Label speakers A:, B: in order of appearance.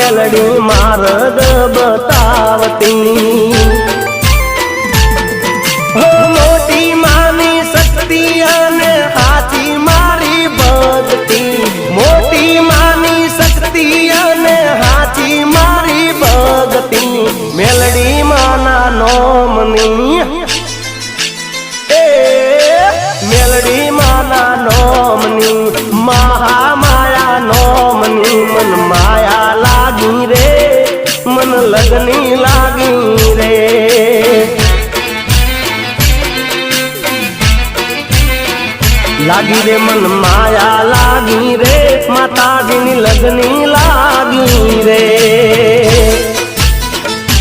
A: Melody मार्ग बतावती मोटी मानी शक्ति अने हाथी मारी भक्ति मोटी मानी शक्ति अने हाथी मारी भक्ति मेलडी माना नोमनी मेलडी माना नोमनी महामाया नोमनी मन माया लागी रे मन लगनी लागी रे लागी रे मन माया लागी रे माता जी लगनी लागी रे।